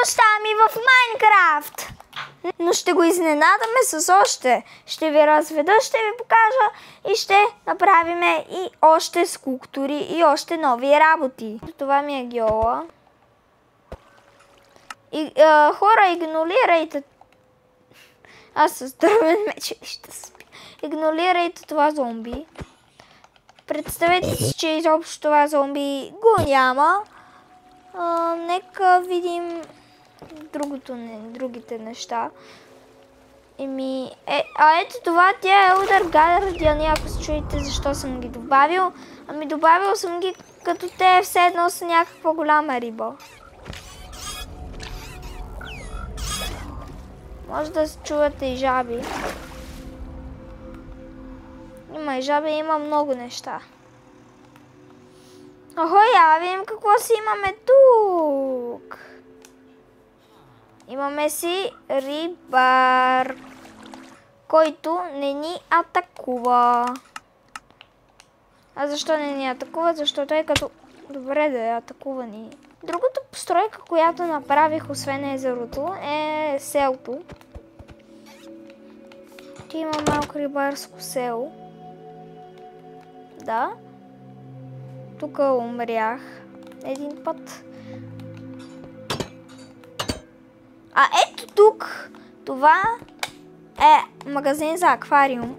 баща ми в Майнкрафт. Но ще го изненадаме с още. Ще ви разведа, ще ви покажа и ще направим и още скулптури и още нови работи. Това ми е геола. Хора, игнорирайте. Аз с дървен меч ще спя. Игнорирайте това зомби. Представете си, че изобщо това зомби го няма. Нека видим другите неща. Ето това, тя е Elder Guardian, ако се чуете защо съм ги добавил. Ами добавил съм ги като те все едно са някаква голяма риба. Може да се чувате и жаби. Има и жаби, има много неща. Я видим какво си имаме тук. Имаме си рибар, който не ни атакува. А защо не ни атакува? Защото е като... Добре да е, атакува ни. Другата постройка, която направих, освен езерото, е селото. Ти има малко рибарско село. Да. Тук умрях един път. Ето тук, това е магазин за аквариум.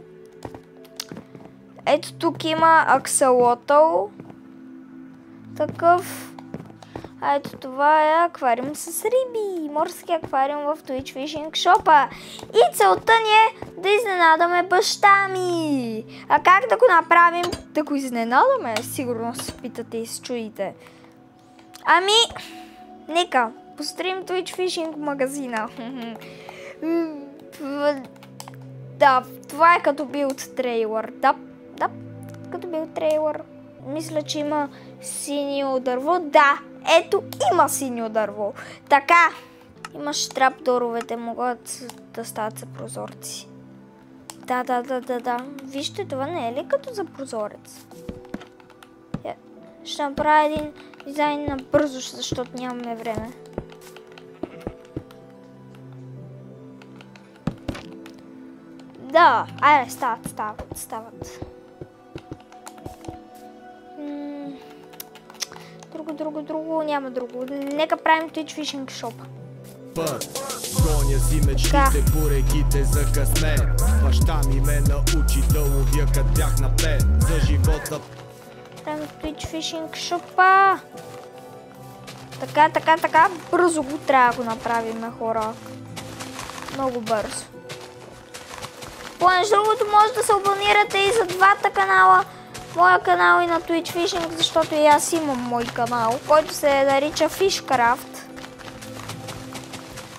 Ето тук има аксолотъл. Такъв. Ето това е аквариум с риби. Морски аквариум в Twitch Fishing Shop. И целта ни е да изненадаме баща ми. А как да го направим? Да го изненадаме? Сигурно се питате и се чуете. Нека построим Twitch Fishing магазина. Да, това е като билд трейлър. Да, като билд трейлър. Мисля, че има синьо дърво. Да, ето има синьо дърво. Така, имаш трапдоровете, могат да стават за прозорци. Да. Вижте, това не е ли като за прозорец? Ще направя един дизайн на бързо, защото нямаме време. Да, айде, стават. Друго, няма друго. Нека правим Twitch Fishing Shop. Гоня си мечтите по реките за късмет. Баща ми ме научи да ловя като бях на 5. За живота. Правим Twitch Fishing Shop. Така. Бързо го трябва да го направим, хора. Много бързо. Между другото, може да се абонирате и за двата канала. Моя канал и на Twitch Fishing, защото и аз имам мой канал, който се нарича Fishcraft.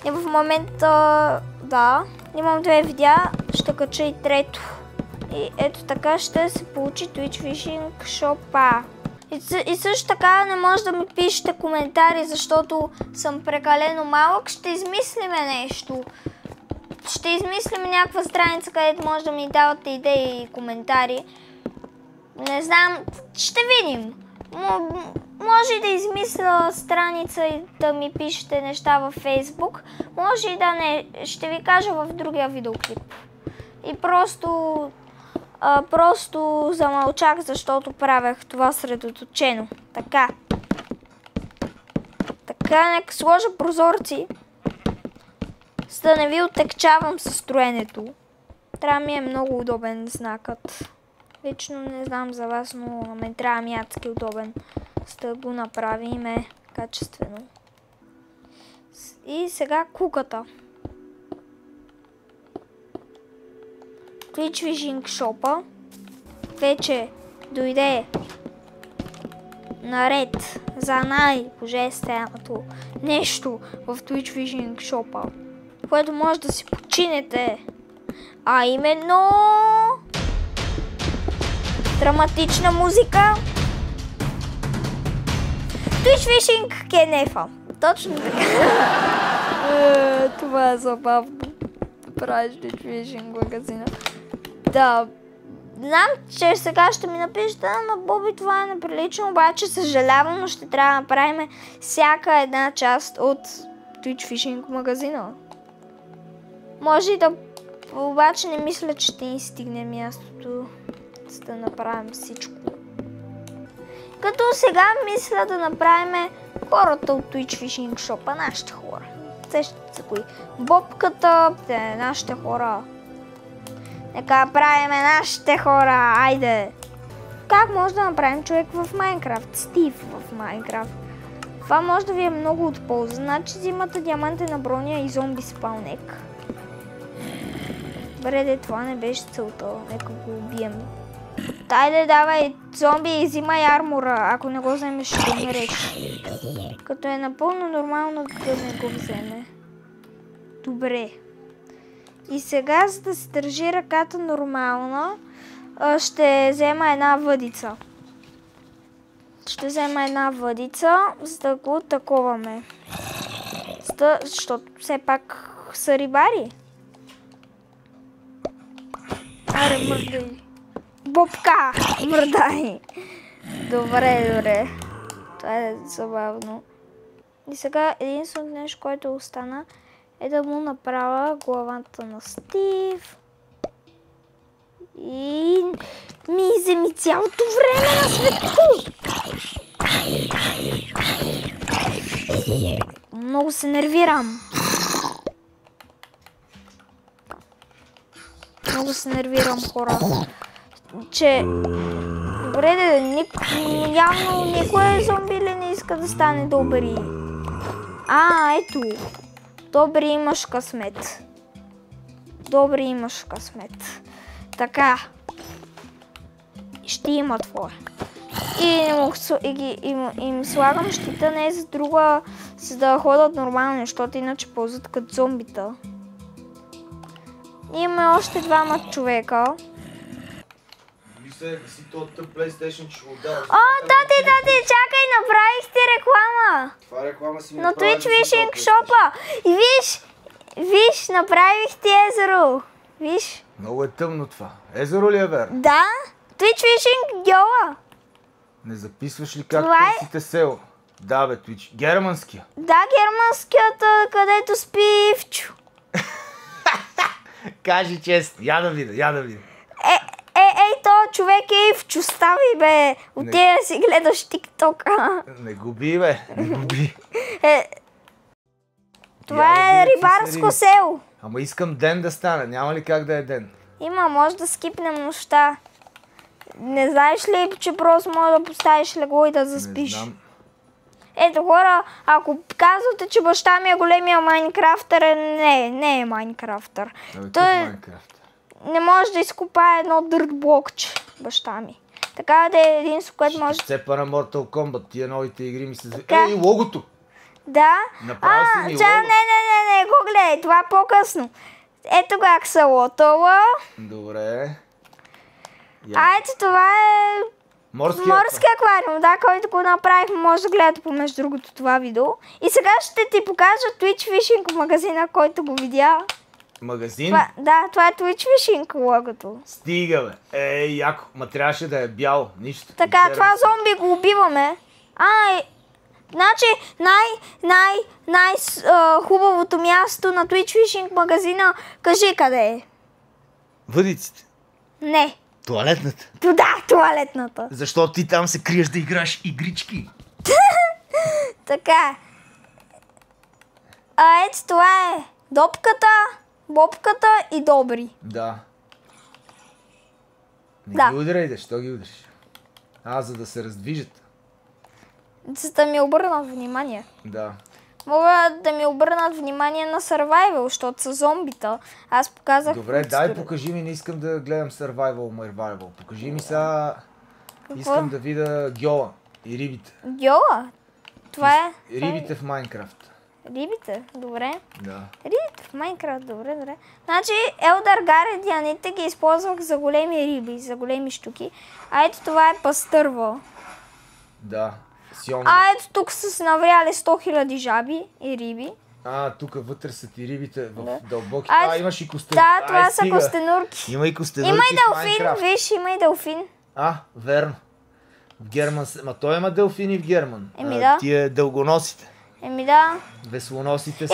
И в момента, да, имам 2 видеа, ще кача и трето. И ето така ще се получи Twitch Fishing Shop. И също така не може да ми пишете коментари, защото съм прекалено малък. Ще измислиме нещо. Ще измислим някаква страница, където може да ми давате идеи и коментари. Не знам, ще видим. Може и да измисля страница и да ми пишете неща във Facebook. Може и да не. Ще ви кажа в другия видеоклип. И просто замълчах, защото правях това средоточено. Така, нека сложа прозорци, за да не ви отекчавам със строенето. Трябва ми е много удобен знакът. Лично не знам за вас, но на мен трябва ми адски удобен, за да го направим качествено. И сега куката. Twitch Fishing Shop вече дойде наред за най-божественото нещо в Twitch Fishing Shop, което може да си починете, а именно драматична музика. Twitch Fishing Кенефа. Точно така. Това е забавно. Да правиш Twitch Fishing магазина. Да. Знам, че сега ще ми напишете, ама Боби, това е неприлично, обаче съжалявам, но ще трябва да направим всяка една част от Twitch Twitch Fishing магазина. Може и да... Обаче не мисля, че ще ни стигне мястото, за да направим всичко. Като сега мисля да направим хората от Twitch Fishing Shop, нашите хора. Сещате се кои. Бобката, нашите хора. Нека правим нашите хора, айде! Как може да направим човек в Майнкрафт? Стив в Майнкрафт. Това може да ви е много от полза. Значи взимате диамантена броня и зомби спалнек. Добре, това не беше целта. Нека го убием. Айде, давай, зомби, взимай армора. Ако не го вземеш, ще умреш. Като е напълно нормално да не го вземе. Добре. И сега, за да се държи ръката нормално, ще взема една въдица. Ще взема една въдица, за да го таковаме. Защото все пак са рибари. Аре, мърдай. Бобка! Мърдай! Добре. Това е забавно. И сега единственото нещо, което остана, е да му направя главата на Стив. И ми вземи цялото време на света. Много се нервирам. Много се нервирам, хора. Че... Добре, явно никой зомби ли не иска да стане добри. Ето. Добри имаш късмет. Добри имаш късмет. Така. Ще има твое. И им слагам щита не за друга, за да ходят нормално, защото иначе ползват като зомбита. Имаме още двама човека. Мисля, си този PlayStation, че го дава. Тати, чакай, направих ти реклама. Това реклама си ми на Twitch Fishing Shop-а. И виж, направих ти езеро. Виж. Много е тъмно това. Езеро ли е верно? Да, Twitch Fishing Гьола. Не записваш ли как търсите село? Да, бе, Twitch. Германския. Да, германският, където спи Ивчо. Кажи честно. Я да видя. Ей, то човек е Ивчо, стави, бе. Отиде да си гледаш тиктока. Не губи, бе. Не губи. Това е рибарско село. Ама искам ден да стане. Няма ли как да е ден? Има, може да скипнем нощта. Не знаеш ли, че просто може да поставиш легло и да заспиш? Не знам. Ето хора, ако казвате, че баща ми е големия майнкрафтър, не е майнкрафтър. Той е майнкрафтър. Не може да изкопае едно дъртблокче, баща ми. Така да е единство, което може... Ще цепа на Mortal Kombat, тия новите игри ми се... Ей, логото! Да? Направи си ми лого. Не, го гледай, това е по-късно. Ето как са лотова. Добре. Ето това е... Морски аквариум, да, който го направих, може да гледате помежду другото това видео. И сега ще ти покажа Twitch Fishing магазина, който го видя. Магазин? Това е Twitch Fishing логото. Стига, бе. Яко. Ма трябваше да е бял. Нищо. Така, това зомби го убиваме. Значи най-хубавото място на Twitch Fishing магазина, кажи къде е? Въдиците? Не. Туалетната? Да, туалетната. Защо ти там се криеш да играеш игрички? Така. Ето това е бобката и добри. Да. Не ги удряй, що ги удриш? За да се раздвижат. За да ми обърнат внимание. Да. Мога да ми обърнат внимание на Survival, защото са зомбита. Аз показах... Добре, дай покажи ми, не искам да гледам Survival. Покажи ми сега... Искам да видя Гьола и рибите. Гьола? Това е... Рибите в Майнкрафт. Рибите? Добре. Да. Рибите в Майнкрафт, добре. Значи Elder Guardian-ите ги използвах за големи риби, за големи щуки. Ето това е пастърва. Да. Ето тук са се навряли 100 000 жаби и риби. Тук вътре са ти рибите в дълбоки. Имаш и костенурки. Да, това са костенурки. Има и костенурки. Има и делфин, виж, има и делфин. Верно. В Герман... Ма той има делфини в Герман. Да. Тия дългоносите. Еми да. Веслоносите са...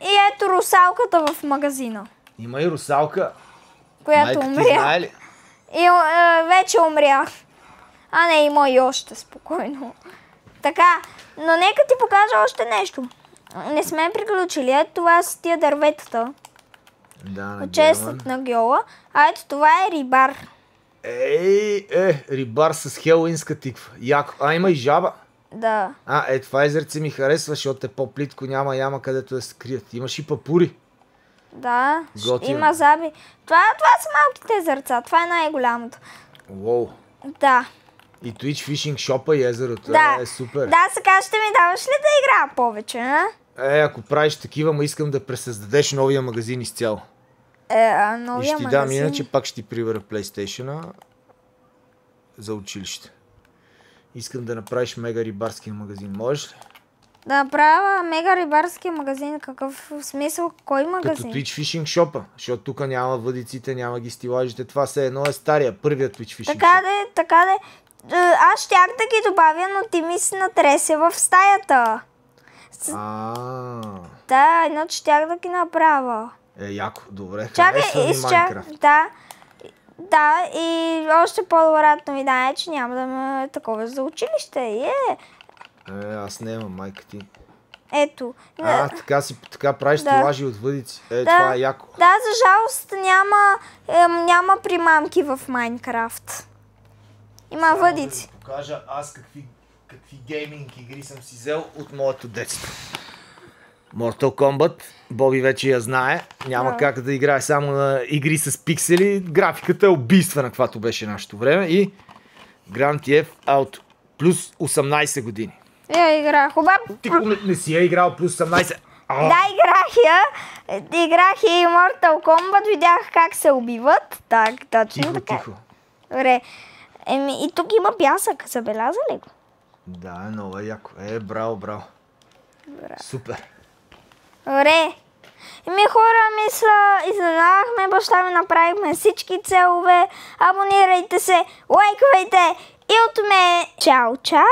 И ето русалката в магазина, Има и русалка. която Майка ти умря. знае ли? И вече умря. А не, има и още, спокойно. Така, но нека ти покажа още нещо. Не сме приключили. Ето това са тия дърветата. Да, на От честът на Гьола. А ето това е рибар. Рибар с хелуинска тиква. Яко. А, има и жаба. Да. Това езерце ми харесва, защото е по-плитко, няма яма където да се крият. Имаш и папури. Да, Готино. има заби. Това са малките езерца. Това е най-голямото. Уоу. Да. И Twitch Fishing Shop и езерото. Да. Е супер. Да, сега ще ми даваш ли да играя повече, а? Ако правиш такива, ма искам да пресъздадеш новия магазин изцяло. Новия И ще ти магазин. дам иначе, пак ще ти прибера PlayStation-а за училище. Искам да направиш мега рибарския магазин. Можеш ли? Да направя мега рибарския магазин. Какъв смисъл? Кой Като магазин? Twitch Fishing Shop-а. Защото тук няма въдиците, няма ги стилажите. Това все едно е стария, първият Twitch Fishing Shop. Така де. Аз щях да ги добавя, но ти ми се натресе в стаята. Да, иначе щях да ги направя. Яко, добре. Чакай, Харесва ми Майнкрафт. Да, и още по-добрата новина е, че няма да има такова за училище. Аз нямам, майка ти. Ето. Така правиш стилажи от въдици. Това е яко. Да, за жалост няма примамки в Майнкрафт. Има въдици. Да покажа аз какви гейминг игри съм си взел от моето детство. Mortal Kombat, Боби вече я знае. Няма как да играе само на игри с пиксели. Графиката е убийствена, каквато беше нашето време. И Grand Theft Auto плюс 18 години. Играх, обаче... Ти не си я играл плюс 18? Да, играх я. Играх и Mortal Kombat, видях как се убиват. Так, точно така. Тихо. Добре. И тук има пясък, забеляза ли го? Да, много е яко. Браво. Супер. Добре. Хора, мисля, изненадахме баща ми, направихме всички целове. Абонирайте се, лайквайте и от мен. Чао!